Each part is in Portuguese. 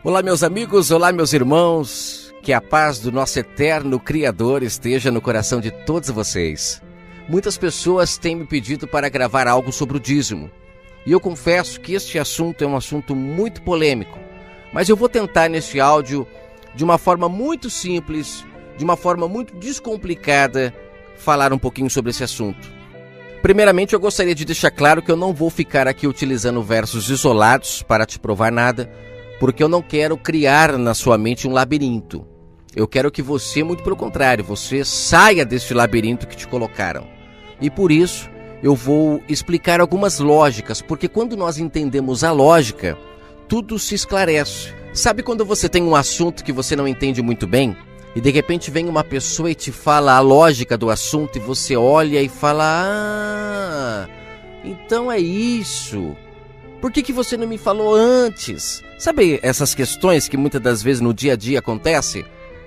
Olá, meus amigos, olá, meus irmãos, que a paz do nosso eterno Criador esteja no coração de todos vocês. Muitas pessoas têm me pedido para gravar algo sobre o dízimo, e eu confesso que este assunto é um assunto muito polêmico, mas eu vou tentar neste áudio, de uma forma muito simples, de uma forma muito descomplicada, falar um pouquinho sobre esse assunto. Primeiramente, eu gostaria de deixar claro que eu não vou ficar aqui utilizando versos isolados para te provar nada, porque eu não quero criar na sua mente um labirinto. Eu quero que você, muito pelo contrário, você saia deste labirinto que te colocaram. E por isso, eu vou explicar algumas lógicas, porque quando nós entendemos a lógica, tudo se esclarece. Sabe quando você tem um assunto que você não entende muito bem, e de repente vem uma pessoa e te fala a lógica do assunto, e você olha e fala, então é isso. Por que você não me falou antes? Sabe essas questões que muitas das vezes no dia a dia acontecem?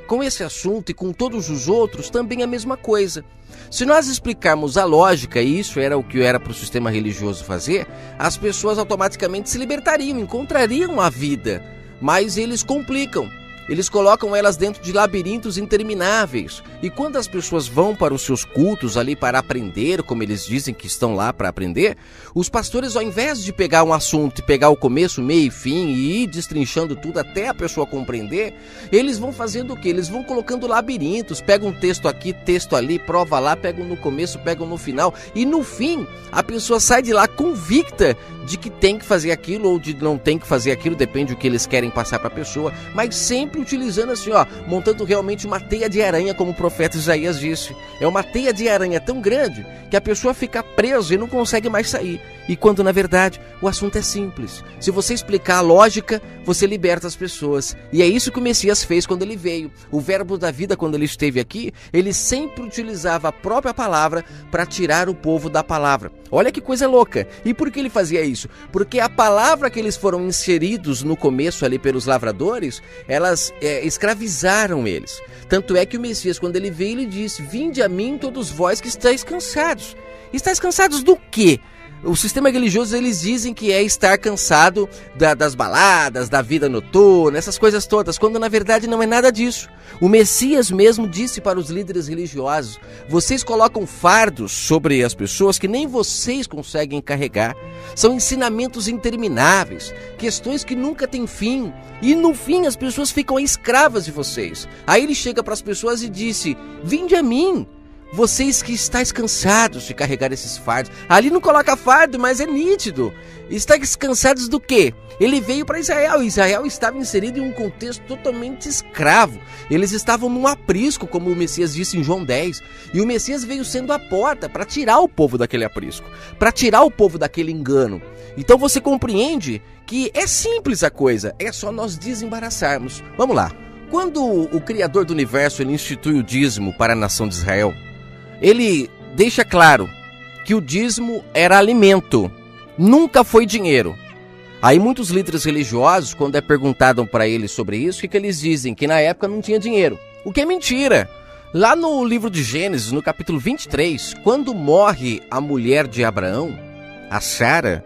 Com esse assunto e com todos os outros também é a mesma coisa. Se nós explicarmos a lógica, e isso era o que era para o sistema religioso fazer, as pessoas automaticamente se libertariam, encontrariam a vida. Mas eles complicam. Eles colocam elas dentro de labirintos intermináveis. E quando as pessoas vão para os seus cultos ali para aprender, como eles dizem que estão lá para aprender, os pastores, ao invés de pegar um assunto e pegar o começo, meio e fim e ir destrinchando tudo até a pessoa compreender, eles vão fazendo o quê? Eles vão colocando labirintos, pegam um texto aqui, texto ali, prova lá, pegam no começo, pegam no final. E no fim, a pessoa sai de lá convicta de que tem que fazer aquilo ou de não tem que fazer aquilo, depende do que eles querem passar para a pessoa, mas sempre utilizando assim, montando realmente uma teia de aranha, como o profeta Isaías disse. É uma teia de aranha tão grande que a pessoa fica presa e não consegue mais sair. E quando na verdade o assunto é simples. Se você explicar a lógica, você liberta as pessoas. E é isso que o Messias fez quando ele veio. O verbo da vida, quando ele esteve aqui, ele sempre utilizava a própria palavra para tirar o povo da palavra. Olha que coisa louca. E por que ele fazia isso? Porque a palavra que eles foram inseridos no começo ali pelos lavradores, elas escravizaram eles. Tanto é que o Messias, quando ele veio, ele disse: vinde a mim todos vós que estáis cansados. Estáis cansados do quê? O sistema religioso, eles dizem que é estar cansado das baladas, da vida noturna, essas coisas todas, quando na verdade não é nada disso. O Messias mesmo disse para os líderes religiosos: vocês colocam fardos sobre as pessoas que nem vocês conseguem carregar. São ensinamentos intermináveis, questões que nunca têm fim. E no fim as pessoas ficam escravas de vocês. Aí ele chega para as pessoas e disse: vinde a mim, vocês que estáis cansados de carregar esses fardos. Ali não coloca fardo, mas é nítido. Estáis cansados do quê? Ele veio para Israel. Israel estava inserido em um contexto totalmente escravo. Eles estavam num aprisco, como o Messias disse em João 10. E o Messias veio sendo a porta para tirar o povo daquele aprisco, para tirar o povo daquele engano. Então você compreende que é simples a coisa, é só nós desembaraçarmos. Vamos lá. Quando o Criador do Universo ele institui o dízimo para a nação de Israel, ele deixa claro que o dízimo era alimento, nunca foi dinheiro. Aí muitos líderes religiosos, quando é perguntado para eles sobre isso, o que eles dizem? Que na época não tinha dinheiro, o que é mentira. Lá no livro de Gênesis, no capítulo 23, quando morre a mulher de Abraão, a Sara,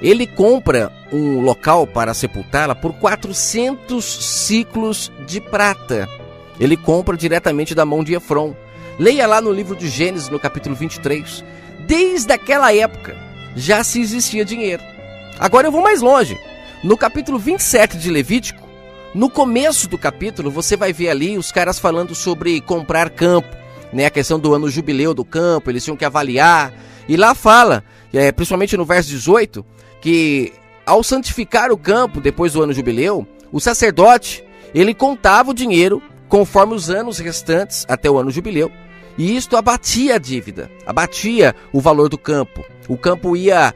ele compra um local para sepultá-la por 400 ciclos de prata. Ele compra diretamente da mão de Efron. Leia lá no livro de Gênesis, no capítulo 23. Desde aquela época, já se existia dinheiro. Agora eu vou mais longe. No capítulo 27 de Levítico, no começo do capítulo, você vai ver ali os caras falando sobre comprar campo, né? A questão do ano jubileu do campo, eles tinham que avaliar. E lá fala, principalmente no verso 18, que ao santificar o campo depois do ano jubileu, o sacerdote, ele contava o dinheiro conforme os anos restantes até o ano jubileu. E isto abatia a dívida, abatia o valor do campo. O campo ia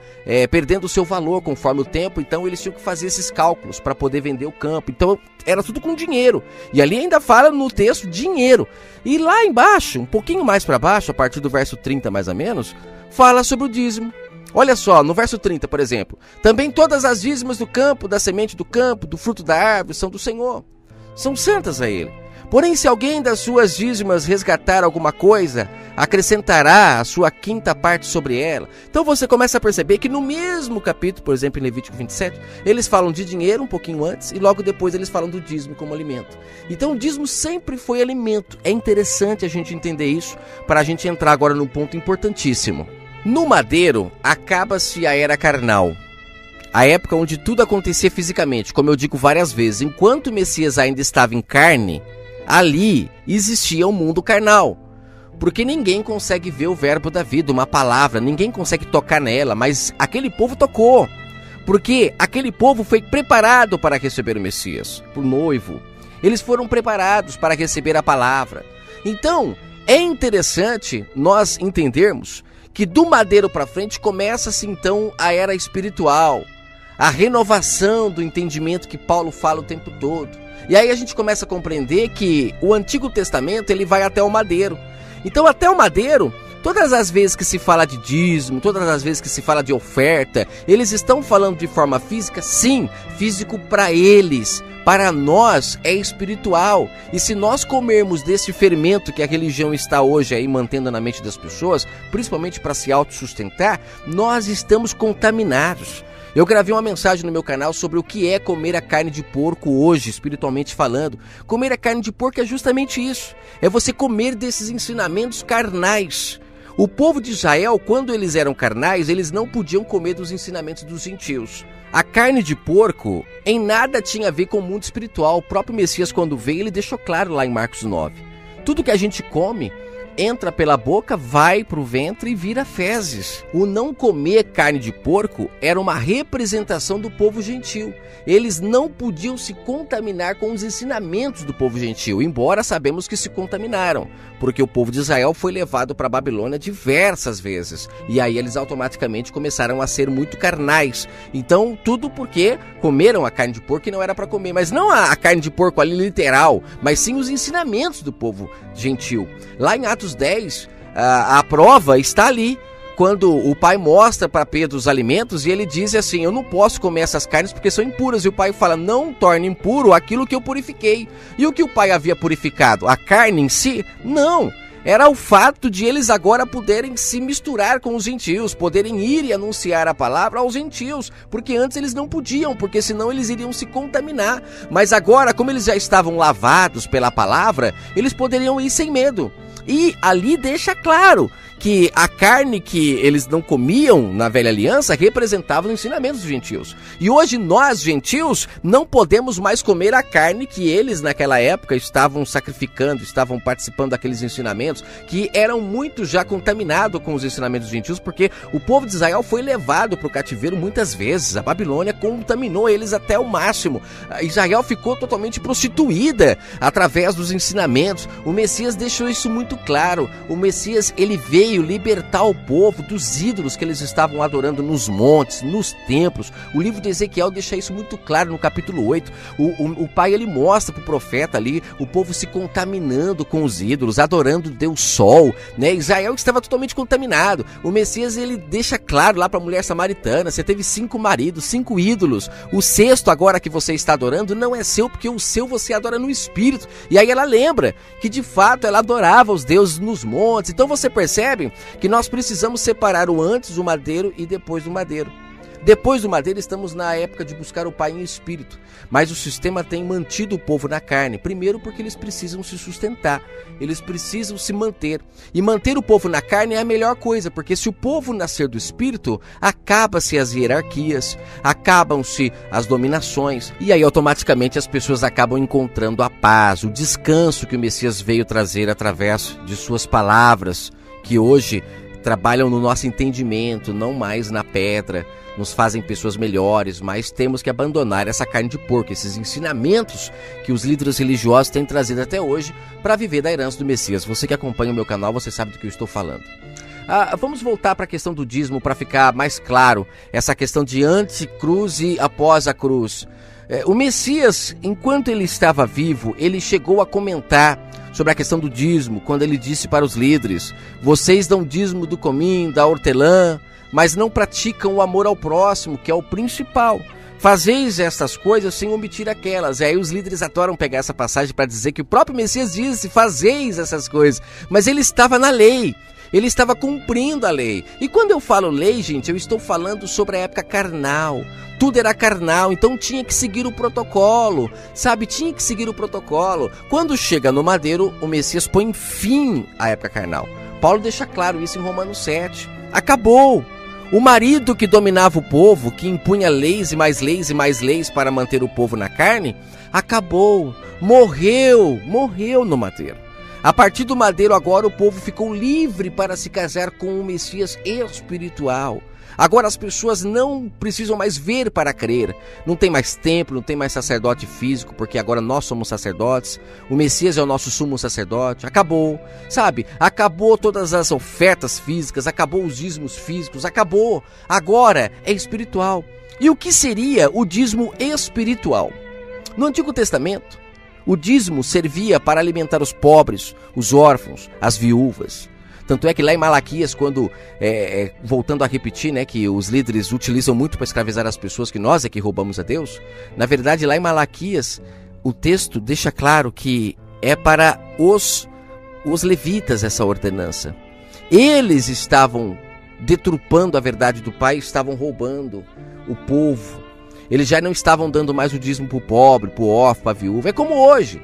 perdendo o seu valor conforme o tempo, então eles tinham que fazer esses cálculos para poder vender o campo. Então era tudo com dinheiro. E ali ainda fala no texto dinheiro. E lá embaixo, um pouquinho mais para baixo, a partir do verso 30 mais ou menos, fala sobre o dízimo. Olha só, no verso 30, por exemplo: também todas as dízimas do campo, da semente do campo, do fruto da árvore, são do Senhor. São santas a ele. Porém, se alguém das suas dízimas resgatar alguma coisa, acrescentará a sua quinta parte sobre ela. Então você começa a perceber que no mesmo capítulo, por exemplo, em Levítico 27, eles falam de dinheiro um pouquinho antes e logo depois eles falam do dízimo como alimento. Então o dízimo sempre foi alimento. É interessante a gente entender isso para a gente entrar agora num ponto importantíssimo. No madeiro, acaba-se a era carnal. A época onde tudo acontecia fisicamente, como eu digo várias vezes. Enquanto o Messias ainda estava em carne, ali existia um mundo carnal. Porque ninguém consegue ver o verbo da vida, uma palavra, ninguém consegue tocar nela, mas aquele povo tocou. Porque aquele povo foi preparado para receber o Messias, o noivo. Eles foram preparados para receber a palavra. Então, é interessante nós entendermos que do madeiro para frente começa-se então a era espiritual, a renovação do entendimento que Paulo fala o tempo todo. E aí a gente começa a compreender que o Antigo Testamento ele vai até o madeiro. Então até o madeiro, todas as vezes que se fala de dízimo, todas as vezes que se fala de oferta, eles estão falando de forma física? Sim, físico para eles. Para nós é espiritual. E se nós comermos desse fermento que a religião está hoje aí mantendo na mente das pessoas, principalmente para se autossustentar, nós estamos contaminados. Eu gravei uma mensagem no meu canal sobre o que é comer a carne de porco hoje, espiritualmente falando. Comer a carne de porco é justamente isso. É você comer desses ensinamentos carnais. O povo de Israel, quando eles eram carnais, eles não podiam comer dos ensinamentos dos gentios. A carne de porco em nada tinha a ver com o mundo espiritual. O próprio Messias, quando veio, ele deixou claro lá em Marcos 9. Tudo que a gente come entra pela boca, vai para o ventre e vira fezes. O não comer carne de porco era uma representação do povo gentil. Eles não podiam se contaminar com os ensinamentos do povo gentil, embora sabemos que se contaminaram, porque o povo de Israel foi levado para a Babilônia diversas vezes. E aí eles automaticamente começaram a ser muito carnais. Então, tudo porque comeram a carne de porco e não era para comer. Mas não a carne de porco ali literal, mas sim os ensinamentos do povo gentil. Lá em Atos 10, a prova está ali, quando o pai mostra para Pedro os alimentos e ele diz assim: eu não posso comer essas carnes porque são impuras. E o pai fala: não torne impuro aquilo que eu purifiquei. E o que o pai havia purificado? A carne em si? Não. Era o fato de eles agora poderem se misturar com os gentios, poderem ir e anunciar a palavra aos gentios, porque antes eles não podiam, porque senão eles iriam se contaminar. Mas agora, como eles já estavam lavados pela palavra, eles poderiam ir sem medo. E ali deixa claro que a carne que eles não comiam na velha aliança representava os ensinamentos dos gentios. E hoje nós, gentios, não podemos mais comer a carne que eles naquela época estavam sacrificando, estavam participando daqueles ensinamentos, que eram muito já contaminados com os ensinamentos dos gentios, porque o povo de Israel foi levado para o cativeiro muitas vezes. A Babilônia contaminou eles até o máximo. Israel ficou totalmente prostituída através dos ensinamentos. O Messias deixou isso muito claro. O Messias, ele veio libertar o povo dos ídolos que eles estavam adorando nos montes, nos templos. O livro de Ezequiel deixa isso muito claro no capítulo 8. O pai, ele mostra para o profeta ali o povo se contaminando com os ídolos, adorando Deus Sol, né? Israel estava totalmente contaminado. O Messias, ele deixa claro lá para a mulher samaritana: você teve 5 maridos, 5 ídolos. O sexto agora que você está adorando não é seu, porque o seu você adora no espírito. E aí ela lembra que de fato ela adorava os deuses nos montes. Então você percebe que nós precisamos separar o antes do madeiro e depois do madeiro. Depois do madeiro estamos na época de buscar o Pai em espírito, mas o sistema tem mantido o povo na carne, primeiro porque eles precisam se sustentar, eles precisam se manter, e manter o povo na carne é a melhor coisa, porque se o povo nascer do espírito, acaba-se as hierarquias, acabam-se as dominações, e aí automaticamente as pessoas acabam encontrando a paz, o descanso que o Messias veio trazer através de suas palavras, que hoje trabalham no nosso entendimento, não mais na pedra, nos fazem pessoas melhores, mas temos que abandonar essa carne de porco, esses ensinamentos que os líderes religiosos têm trazido até hoje para viver da herança do Messias. Você que acompanha o meu canal, você sabe do que eu estou falando. Vamos voltar para a questão do dízimo para ficar mais claro, essa questão de anticruz e após a cruz. O Messias, enquanto ele estava vivo, ele chegou a comentar sobre a questão do dízimo, quando ele disse para os líderes: vocês dão dízimo do cominho, da hortelã, mas não praticam o amor ao próximo, que é o principal. Fazeis estas coisas sem omitir aquelas. E aí os líderes adoram pegar essa passagem para dizer que o próprio Messias disse, fazeis essas coisas. Mas ele estava na lei. Ele estava cumprindo a lei. E quando eu falo lei, gente, eu estou falando sobre a época carnal. Tudo era carnal, então tinha que seguir o protocolo, sabe? Tinha que seguir o protocolo. Quando chega no madeiro, o Messias põe fim à época carnal. Paulo deixa claro isso em Romanos 7. Acabou. O marido que dominava o povo, que impunha leis e mais leis e mais leis para manter o povo na carne, acabou. Morreu no madeiro. A partir do madeiro agora o povo ficou livre para se casar com o Messias espiritual. Agora as pessoas não precisam mais ver para crer. Não tem mais templo, não tem mais sacerdote físico, porque agora nós somos sacerdotes. O Messias é o nosso sumo sacerdote. Acabou, sabe? Acabou todas as ofertas físicas, acabou os dízimos físicos, acabou. Agora é espiritual. E o que seria o dízimo espiritual? No Antigo Testamento, o dízimo servia para alimentar os pobres, os órfãos, as viúvas. Tanto é que lá em Malaquias, quando, voltando a repetir, né, que os líderes utilizam muito para escravizar as pessoas, que nós é que roubamos a Deus, na verdade lá em Malaquias, o texto deixa claro que é para os levitas essa ordenança. Eles estavam deturpando a verdade do Pai, estavam roubando o povo. Eles já não estavam dando mais o dízimo para o pobre, para o órfão, para a viúva. É como hoje.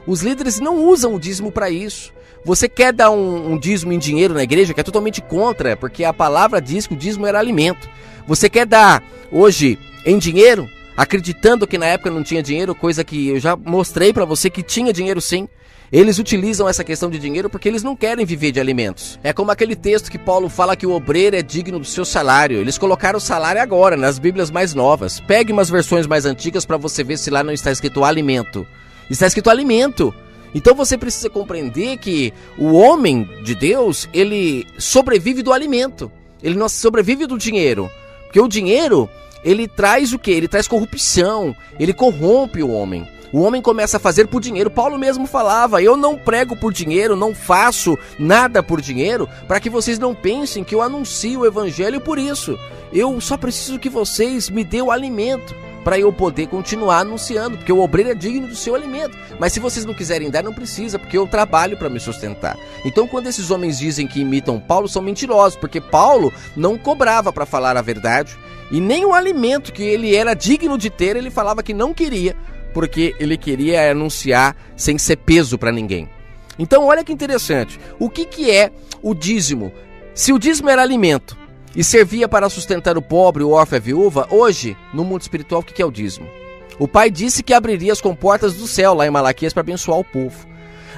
Os líderes não usam o dízimo para isso. Você quer dar um dízimo em dinheiro na igreja, que é totalmente contra, porque a palavra diz que o dízimo era alimento. Você quer dar hoje em dinheiro, acreditando que na época não tinha dinheiro, coisa que eu já mostrei para você que tinha dinheiro sim. Eles utilizam essa questão de dinheiro porque eles não querem viver de alimentos. É como aquele texto que Paulo fala que o obreiro é digno do seu salário. Eles colocaram o salário agora, nas Bíblias mais novas. Pegue umas versões mais antigas para você ver se lá não está escrito alimento. Está escrito alimento. Então você precisa compreender que o homem de Deus, ele sobrevive do alimento. Ele não sobrevive do dinheiro. Porque o dinheiro, ele traz o quê? Ele traz corrupção. Ele corrompe o homem. O homem começa a fazer por dinheiro. Paulo mesmo falava, eu não prego por dinheiro, não faço nada por dinheiro, para que vocês não pensem que eu anuncio o evangelho por isso. Eu só preciso que vocês me dêem o alimento, para eu poder continuar anunciando, porque o obreiro é digno do seu alimento. Mas se vocês não quiserem dar, não precisa, porque eu trabalho para me sustentar. Então quando esses homens dizem que imitam Paulo, são mentirosos, porque Paulo não cobrava para falar a verdade, e nem o alimento que ele era digno de ter, ele falava que não queria, porque ele queria anunciar sem ser peso para ninguém. Então olha que interessante, o que é o dízimo? Se o dízimo era alimento e servia para sustentar o pobre, o órfão e a viúva, hoje, no mundo espiritual, o que é o dízimo? O Pai disse que abriria as comportas do céu lá em Malaquias para abençoar o povo.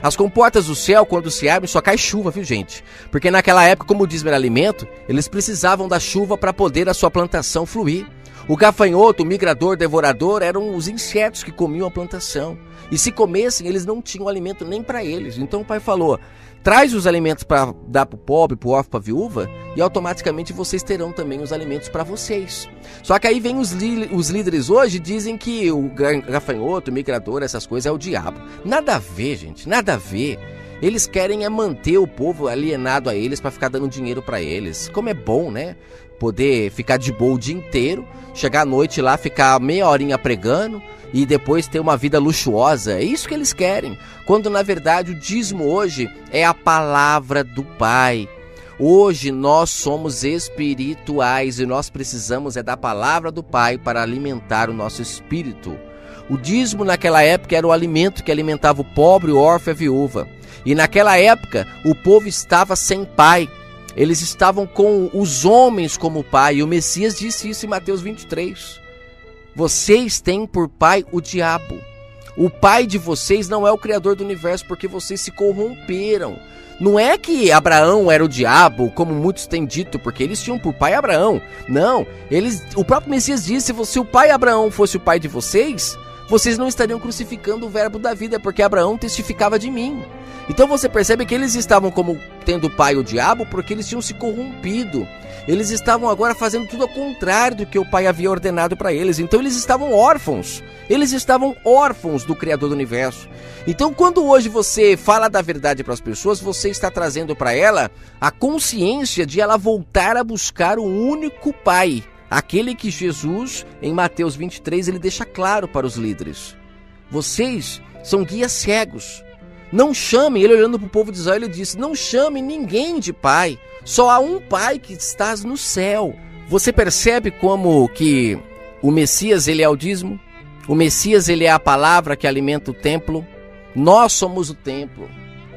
As comportas do céu, quando se abrem, só cai chuva, viu gente? Porque naquela época, como o dízimo era alimento, eles precisavam da chuva para poder a sua plantação fluir. O gafanhoto, o migrador, devorador eram os insetos que comiam a plantação. E se comessem, eles não tinham alimento nem para eles. Então o Pai falou, traz os alimentos para dar para o pobre, para o órfão, para a viúva, e automaticamente vocês terão também os alimentos para vocês. Só que aí vem os líderes hoje e dizem que o gafanhoto, o migrador, essas coisas é o diabo. Nada a ver, gente, nada a ver. Eles querem manter o povo alienado a eles para ficar dando dinheiro para eles. Como é bom, né? Poder ficar de boa o dia inteiro, chegar à noite lá, ficar meia horinha pregando e depois ter uma vida luxuosa. É isso que eles querem. Quando na verdade o dízimo hoje é a palavra do Pai. Hoje nós somos espirituais e nós precisamos da palavra do Pai para alimentar o nosso espírito. O dízimo naquela época era o alimento que alimentava o pobre, o órfão e a viúva. E naquela época o povo estava sem pai. Eles estavam com os homens como pai. E o Messias disse isso em Mateus 23. Vocês têm por pai o diabo. O pai de vocês não é o criador do universo, porque vocês se corromperam. Não é que Abraão era o diabo, como muitos têm dito, porque eles tinham por pai Abraão. Não, o próprio Messias disse, se o pai Abraão fosse o pai de vocês, vocês não estariam crucificando o verbo da vida, porque Abraão testificava de mim. Então você percebe que eles estavam como tendo pai o diabo, porque eles tinham se corrompido. Eles estavam agora fazendo tudo ao contrário do que o pai havia ordenado para eles. Então eles estavam órfãos. Eles estavam órfãos do Criador do Universo. Então quando hoje você fala da verdade para as pessoas, você está trazendo para ela a consciência de ela voltar a buscar o único pai, Aquele que Jesus, em Mateus 23, ele deixa claro para os líderes: vocês são guias cegos. Não chamem, ele olhando para o povo de Israel, ele disse: não chame ninguém de pai, só há um pai que está no céu. Você percebe como que o Messias, ele é o dízimo? O Messias, ele é a palavra que alimenta o templo. Nós somos o templo.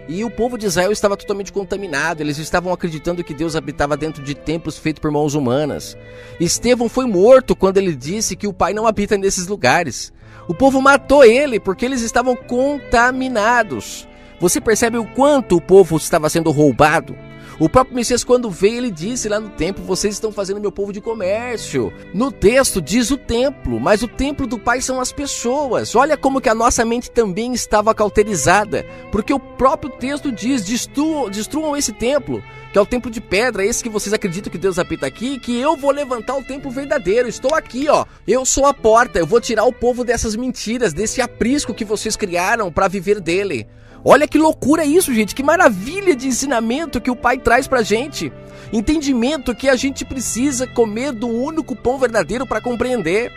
E o povo de Israel estava totalmente contaminado. Eles estavam acreditando que Deus habitava dentro de templos feitos por mãos humanas. Estevão foi morto quando ele disse que o Pai não habita nesses lugares. O povo matou ele porque eles estavam contaminados. Você percebe o quanto o povo estava sendo roubado? O próprio Messias, quando veio, ele disse lá no templo: vocês estão fazendo meu povo de comércio. No texto diz o templo, mas o templo do Pai são as pessoas. Olha como que a nossa mente também estava cauterizada, porque o próprio texto diz: destruam esse templo, que é o templo de pedra, esse que vocês acreditam que Deus habita aqui, que eu vou levantar o templo verdadeiro. Estou aqui, ó. Eu sou a porta, eu vou tirar o povo dessas mentiras, desse aprisco que vocês criaram para viver dele. Olha que loucura isso, gente, que maravilha de ensinamento que o Pai traz pra gente. Entendimento que a gente precisa comer do único pão verdadeiro para compreender.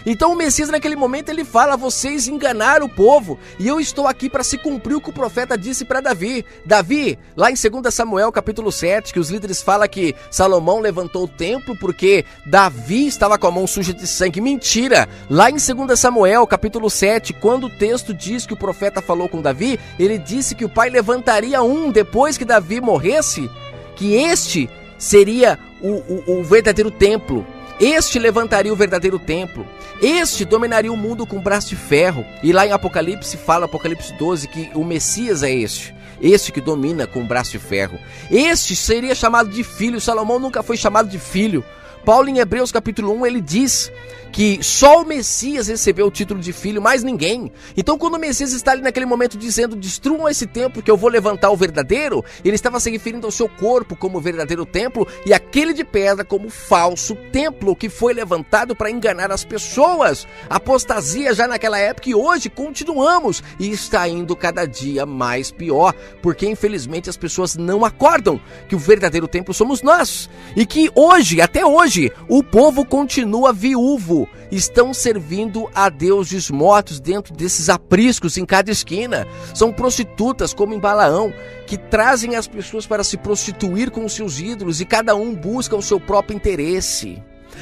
Então o Messias naquele momento ele fala: vocês enganaram o povo e eu estou aqui para se cumprir o que o profeta disse para Davi. Davi, lá em 2 Samuel capítulo 7, que os líderes falam que Salomão levantou o templo porque Davi estava com a mão suja de sangue. Mentira! Lá em 2 Samuel capítulo 7, quando o texto diz que o profeta falou com Davi, ele disse que o pai levantaria depois que Davi morresse, que este seria o verdadeiro templo. Este levantaria o verdadeiro templo. Este dominaria o mundo com braço de ferro. E lá em Apocalipse fala, Apocalipse 12, que o Messias é este que domina com braço de ferro. Este seria chamado de filho. Salomão nunca foi chamado de filho. Paulo em Hebreus capítulo 1, ele diz que só o Messias recebeu o título de filho, mais ninguém. Então quando o Messias está ali naquele momento dizendo: destruam esse templo que eu vou levantar o verdadeiro, ele estava se referindo ao seu corpo como verdadeiro templo e aquele de pedra como falso templo que foi levantado para enganar as pessoas. Apostasia já naquela época, e hoje continuamos, e está indo cada dia mais pior, porque infelizmente as pessoas não acordam que o verdadeiro templo somos nós, e que hoje, até hoje, o povo continua viúvo. Estão servindo a deuses mortos dentro desses apriscos em cada esquina. São prostitutas como em Balaão, que trazem as pessoas para se prostituir com os seus ídolos, e cada um busca o seu próprio interesse.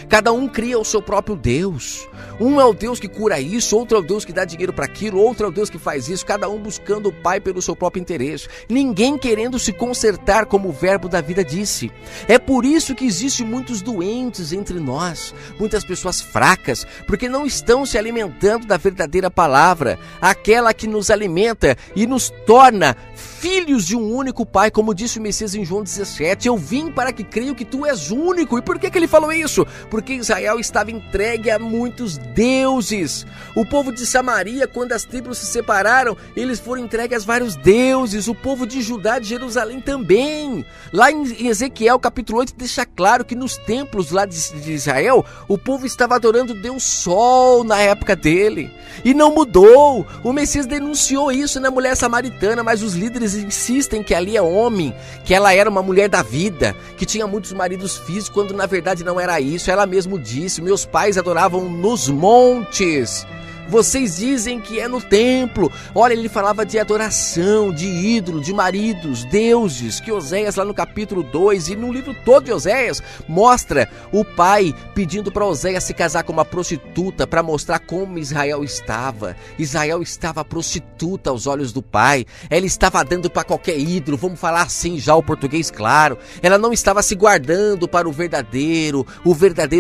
Cada um cria o seu próprio Deus. Um é o Deus que cura isso, outro é o Deus que dá dinheiro para aquilo, outro é o Deus que faz isso, cada um buscando o Pai pelo seu próprio interesse. Ninguém querendo se consertar, como o verbo da vida disse. É por isso que existem muitos doentes entre nós, muitas pessoas fracas, porque não estão se alimentando da verdadeira palavra, aquela que nos alimenta e nos torna filhos de um único Pai, como disse o Messias em João 17, eu vim para que creio que tu és único. E por que ele falou isso? Porque Israel estava entregue a muitos deuses. O povo de Samaria, quando as tribos se separaram, eles foram entregues a vários deuses. O povo de Judá, de Jerusalém também. Lá em Ezequiel capítulo 8 deixa claro que nos templos lá de Israel, o povo estava adorando o Deus Sol na época dele. E não mudou. O Messias denunciou isso na mulher samaritana, mas os líderes insistem que ali é homem, que ela era uma mulher da vida, que tinha muitos maridos físicos, quando na verdade não era isso. Ela mesmo disse: meus pais adoravam nos montes. Vocês dizem que é no templo. Olha, ele falava de adoração, de ídolo, de maridos, deuses, que Oséias lá no capítulo 2 e no livro todo de Oséias mostra o pai pedindo para Oséias se casar com uma prostituta para mostrar como Israel estava. Israel estava prostituta aos olhos do pai. Ela estava dando para qualquer ídolo, vamos falar assim já o português claro. Ela não estava se guardando para o verdadeiro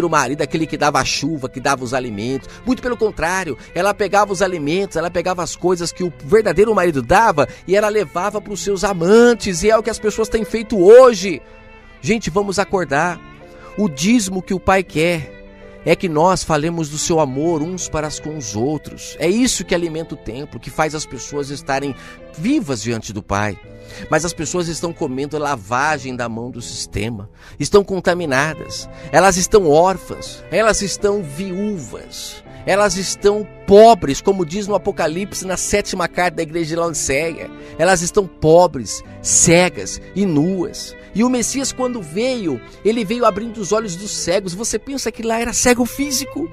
marido, aquele que dava a chuva, que dava os alimentos. Muito pelo contrário, ela pegava os alimentos, ela pegava as coisas que o verdadeiro marido dava e ela levava para os seus amantes, e é o que as pessoas têm feito hoje. Gente, vamos acordar. O dízimo que o Pai quer é que nós falemos do seu amor uns para com os outros. É isso que alimenta o templo, que faz as pessoas estarem vivas diante do Pai. Mas as pessoas estão comendo lavagem da mão do sistema, estão contaminadas, elas estão órfãs, elas estão viúvas, elas estão pobres, como diz no Apocalipse, na 7ª carta da igreja de Laodiceia. Elas estão pobres, cegas e nuas. E o Messias, quando veio, ele veio abrindo os olhos dos cegos. Você pensa que lá era cego físico?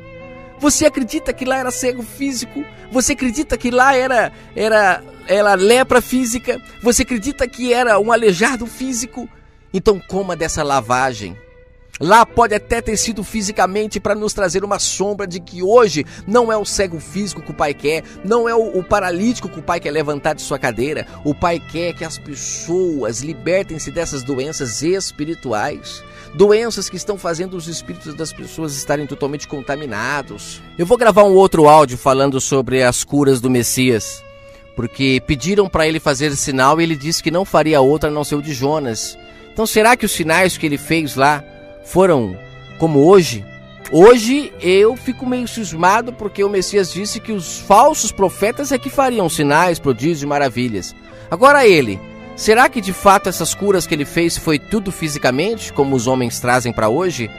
Você acredita que lá era cego físico? Você acredita que lá era lepra física? Você acredita que era um aleijado físico? Então coma dessa lavagem. Lá pode até ter sido fisicamente para nos trazer uma sombra de que hoje não é o cego físico que o Pai quer, não é o paralítico que o Pai quer levantar de sua cadeira. O Pai quer que as pessoas libertem-se dessas doenças espirituais, doenças que estão fazendo os espíritos das pessoas estarem totalmente contaminados. Eu vou gravar um outro áudio falando sobre as curas do Messias, porque pediram para ele fazer sinal e ele disse que não faria outra a não ser o de Jonas. Então será que os sinais que ele fez lá foram como hoje? Hoje eu fico meio cismado porque o Messias disse que os falsos profetas é que fariam sinais, prodígios e maravilhas. Agora ele, será que de fato essas curas que ele fez foi tudo fisicamente, como os homens trazem para hoje?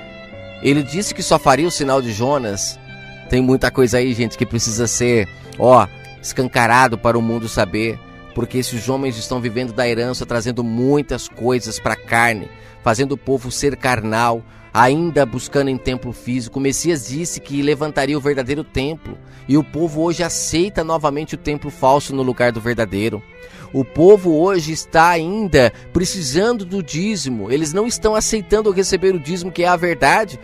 Ele disse que só faria o sinal de Jonas. Tem muita coisa aí, gente, que precisa ser, escancarado para o mundo saber, porque esses homens estão vivendo da herança, trazendo muitas coisas para a carne, fazendo o povo ser carnal, ainda buscando em templo físico. O Messias disse que levantaria o verdadeiro templo, e o povo hoje aceita novamente o templo falso no lugar do verdadeiro. O povo hoje está ainda precisando do dízimo, eles não estão aceitando receber o dízimo, que é a verdade,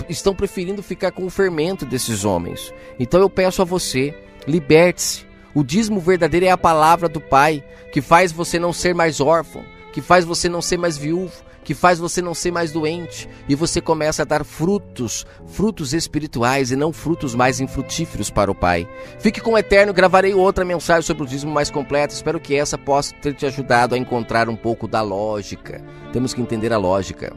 estão preferindo ficar com o fermento desses homens. Então eu peço a você, liberte-se. O dízimo verdadeiro é a palavra do Pai, que faz você não ser mais órfão, que faz você não ser mais viúvo, que faz você não ser mais doente, e você começa a dar frutos espirituais e não frutos mais infrutíferos para o Pai. Fique com o Eterno, gravarei outra mensagem sobre o dízimo mais completa. Espero que essa possa ter te ajudado a encontrar um pouco da lógica. Temos que entender a lógica.